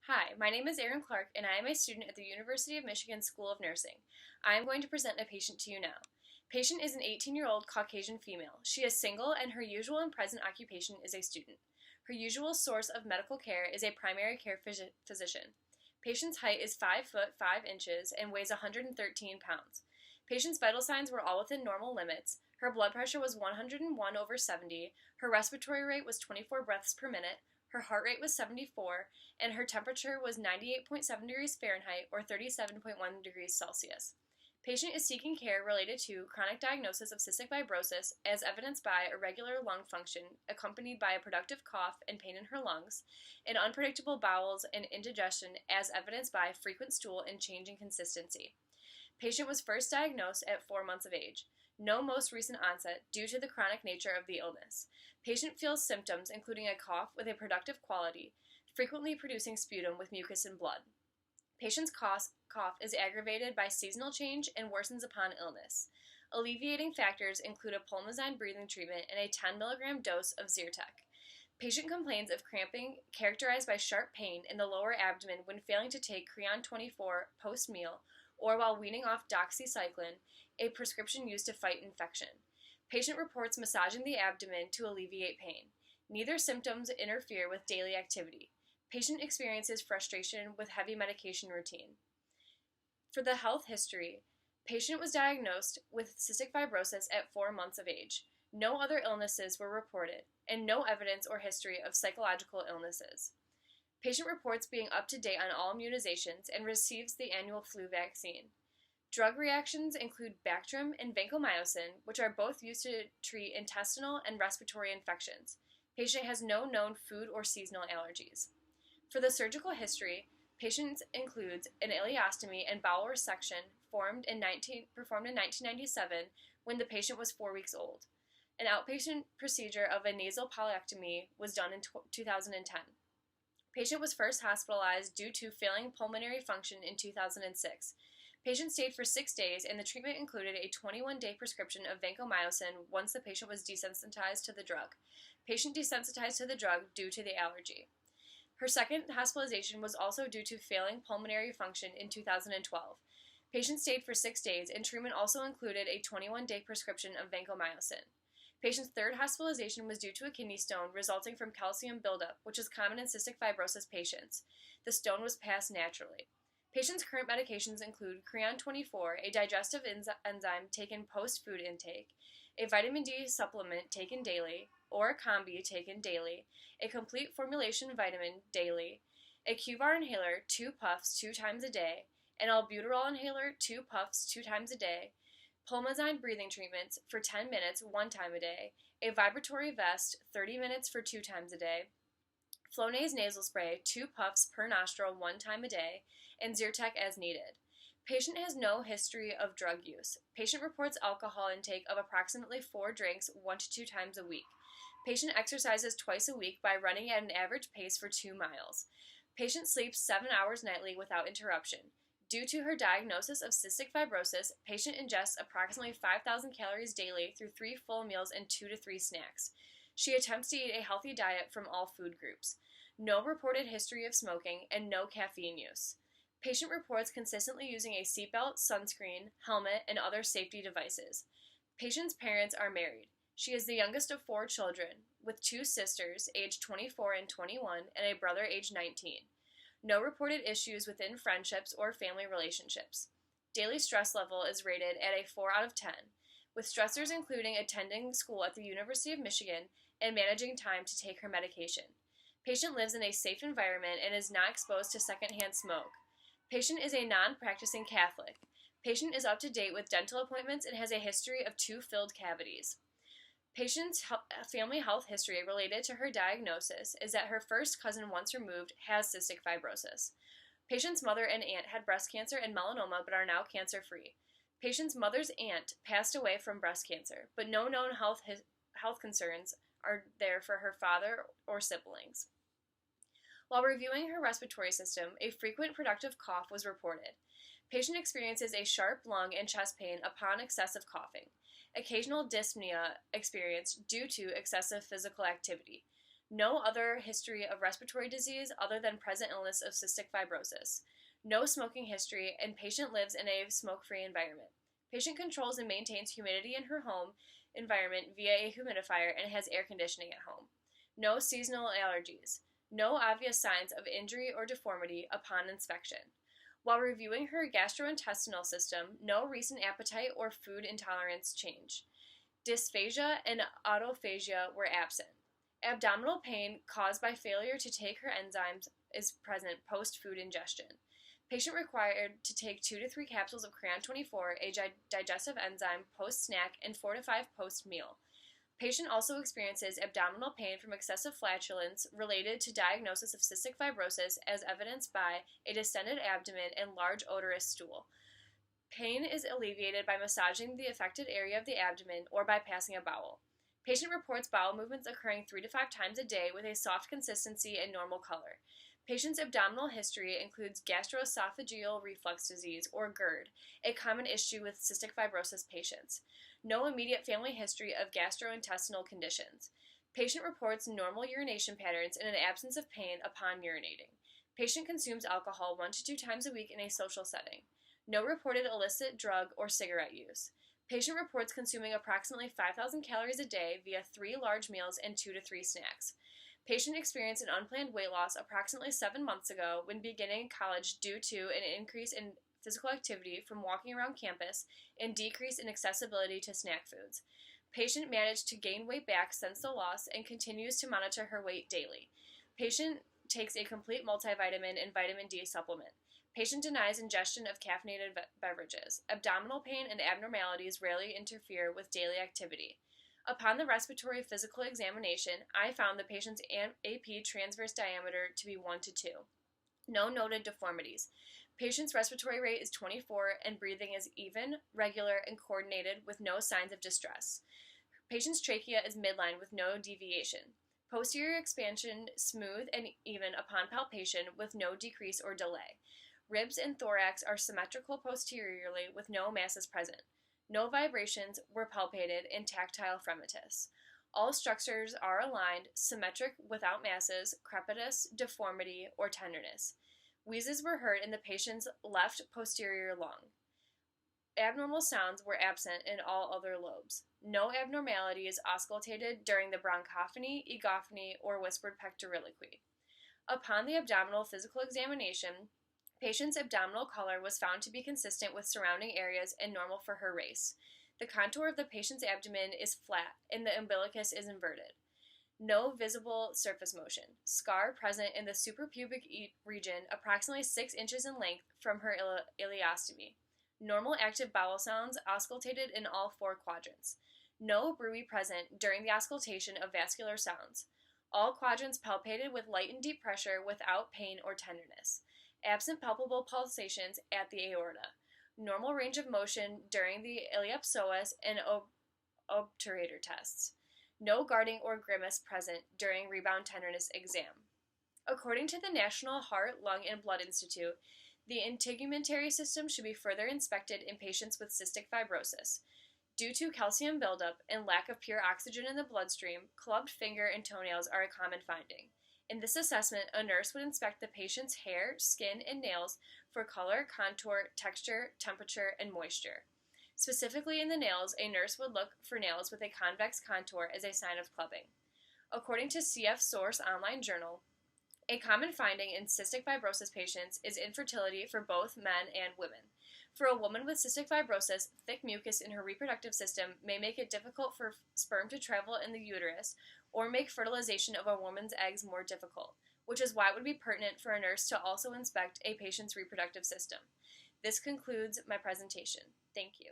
Hi, my name is Erin Clark, and I am a student at the University of Michigan School of Nursing. I am going to present a patient to you now. Patient is an 18-year-old Caucasian female. She is single, and her usual and present occupation is a student. Her usual source of medical care is a primary care physician. Patient's height is 5 foot 5 inches and weighs 113 pounds. Patient's vital signs were all within normal limits. Her blood pressure was 101/70. Her respiratory rate was 24 breaths per minute. Her heart rate was 74, and her temperature was 98.7 degrees Fahrenheit or 37.1 degrees Celsius. Patient is seeking care related to chronic diagnosis of cystic fibrosis as evidenced by irregular lung function accompanied by a productive cough and pain in her lungs, and unpredictable bowels and indigestion as evidenced by frequent stool and change in consistency. Patient was first diagnosed at 4 months of age. No most recent onset due to the chronic nature of the illness. Patient feels symptoms including a cough with a productive quality, frequently producing sputum with mucus and blood. Patient's cough is aggravated by seasonal change and worsens upon illness. Alleviating factors include a pulmazine breathing treatment and a 10 milligram dose of Zyrtec. Patient complains of cramping characterized by sharp pain in the lower abdomen when failing to take Creon 24 post-meal or while weaning off doxycycline, a prescription used to fight infection. Patient reports massaging the abdomen to alleviate pain. Neither symptoms interfere with daily activity. Patient experiences frustration with heavy medication routine. For the health history, patient was diagnosed with cystic fibrosis at 4 months of age. No other illnesses were reported, and no evidence or history of psychological illnesses. Patient reports being up to date on all immunizations and receives the annual flu vaccine. Drug reactions include Bactrim and vancomycin, which are both used to treat intestinal and respiratory infections. Patient has no known food or seasonal allergies. For the surgical history, patient includes an ileostomy and bowel resection performed in 1997 when the patient was 4 weeks old. An outpatient procedure of a nasal polyectomy was done in 2010. Patient was first hospitalized due to failing pulmonary function in 2006. Patient stayed for 6 days, and the treatment included a 21-day prescription of vancomycin once the patient was desensitized to the drug. Patient desensitized to the drug due to the allergy. Her second hospitalization was also due to failing pulmonary function in 2012. Patient stayed for 6 days, and treatment also included a 21-day prescription of vancomycin. Patient's third hospitalization was due to a kidney stone resulting from calcium buildup, which is common in cystic fibrosis patients. The stone was passed naturally. Patient's current medications include Creon 24, a digestive enzyme taken post-food intake, a vitamin D supplement taken daily, or a combi taken daily, a complete formulation vitamin daily, a QVAR inhaler, 2 puffs 2 times a day, an albuterol inhaler, 2 puffs 2 times a day, pulmazine breathing treatments for 10 minutes 1 time a day, a vibratory vest 30 minutes for 2 times a day, Flonase nasal spray 2 puffs per nostril 1 time a day, and Zyrtec as needed. Patient has no history of drug use. Patient reports alcohol intake of approximately 4 drinks 1 to 2 times a week. Patient exercises twice a week by running at an average pace for 2 miles. Patient sleeps 7 hours nightly without interruption. Due to her diagnosis of cystic fibrosis, patient ingests approximately 5,000 calories daily through 3 full meals and 2 to 3 snacks. She attempts to eat a healthy diet from all food groups. No reported history of smoking and no caffeine use. Patient reports consistently using a seatbelt, sunscreen, helmet, and other safety devices. Patient's parents are married. She is the youngest of 4 children, with 2 sisters, aged 24 and 21, and a brother aged 19. No reported issues within friendships or family relationships. Daily stress level is rated at a 4 out of 10, with stressors including attending school at the University of Michigan and managing time to take her medication. Patient lives in a safe environment and is not exposed to secondhand smoke. Patient is a non-practicing Catholic. Patient is up to date with dental appointments and has a history of 2 filled cavities. Patient's family health history related to her diagnosis is that her first cousin once removed has cystic fibrosis. Patient's mother and aunt had breast cancer and melanoma but are now cancer-free. Patient's mother's aunt passed away from breast cancer, but no known health concerns are there for her father or siblings. While reviewing her respiratory system, a frequent productive cough was reported. Patient experiences a sharp lung and chest pain upon excessive coughing. Occasional dyspnea experienced due to excessive physical activity. No other history of respiratory disease other than present illness of cystic fibrosis. No smoking history, and patient lives in a smoke-free environment. Patient controls and maintains humidity in her home environment via a humidifier and has air conditioning at home. No seasonal allergies. No obvious signs of injury or deformity upon inspection. While reviewing her gastrointestinal system, no recent appetite or food intolerance change. Dysphagia and autophagia were absent. Abdominal pain caused by failure to take her enzymes is present post-food ingestion. Patient required to take 2 to 3 capsules of Crayon 24, a digestive enzyme, post-snack, and 4 to 5 post-meal. Patient also experiences abdominal pain from excessive flatulence related to diagnosis of cystic fibrosis as evidenced by a distended abdomen and large odorous stool. Pain is alleviated by massaging the affected area of the abdomen or by passing a bowel. Patient reports bowel movements occurring 3 to 5 times a day with a soft consistency and normal color. Patient's abdominal history includes gastroesophageal reflux disease, or GERD, a common issue with cystic fibrosis patients. No immediate family history of gastrointestinal conditions. Patient reports normal urination patterns and an absence of pain upon urinating. Patient consumes alcohol 1 to 2 times a week in a social setting. No reported illicit drug or cigarette use. Patient reports consuming approximately 5,000 calories a day via 3 large meals and 2 to 3 snacks. Patient experienced an unplanned weight loss approximately 7 months ago when beginning college due to an increase in physical activity from walking around campus and decrease in accessibility to snack foods. Patient managed to gain weight back since the loss and continues to monitor her weight daily. Patient takes a complete multivitamin and vitamin D supplement. Patient denies ingestion of caffeinated beverages. Abdominal pain and abnormalities rarely interfere with daily activity. Upon the respiratory physical examination, I found the patient's AP transverse diameter to be 1 to 2. No noted deformities. Patient's respiratory rate is 24 and breathing is even, regular, and coordinated with no signs of distress. Patient's trachea is midline with no deviation. Posterior expansion smooth and even upon palpation with no decrease or delay. Ribs and thorax are symmetrical posteriorly with no masses present. No vibrations were palpated and tactile fremitus. All structures are aligned, symmetric without masses, crepitus, deformity, or tenderness. Wheezes were heard in the patient's left posterior lung. Abnormal sounds were absent in all other lobes. No abnormalities auscultated during the bronchophony, egophony, or whispered pectoriloquy. Upon the abdominal physical examination, patient's abdominal color was found to be consistent with surrounding areas and normal for her race. The contour of the patient's abdomen is flat and the umbilicus is inverted. No visible surface motion. Scar present in the suprapubic region approximately 6 inches in length from her ileostomy. Normal active bowel sounds auscultated in all 4 quadrants. No bruit present during the auscultation of vascular sounds. All quadrants palpated with light and deep pressure without pain or tenderness. Absent palpable pulsations at the aorta. Normal range of motion during the iliopsoas and obturator tests. No guarding or grimace present during rebound tenderness exam. According to the National Heart, Lung, and Blood Institute, the integumentary system should be further inspected in patients with cystic fibrosis. Due to calcium buildup and lack of pure oxygen in the bloodstream, clubbed finger and toenails are a common finding. In this assessment, a nurse would inspect the patient's hair, skin, and nails for color, contour, texture, temperature, and moisture. Specifically in the nails, a nurse would look for nails with a convex contour as a sign of clubbing. According to CF Source Online Journal, a common finding in cystic fibrosis patients is infertility for both men and women. For a woman with cystic fibrosis, thick mucus in her reproductive system may make it difficult for sperm to travel in the uterus or make fertilization of a woman's eggs more difficult, which is why it would be pertinent for a nurse to also inspect a patient's reproductive system. This concludes my presentation. Thank you.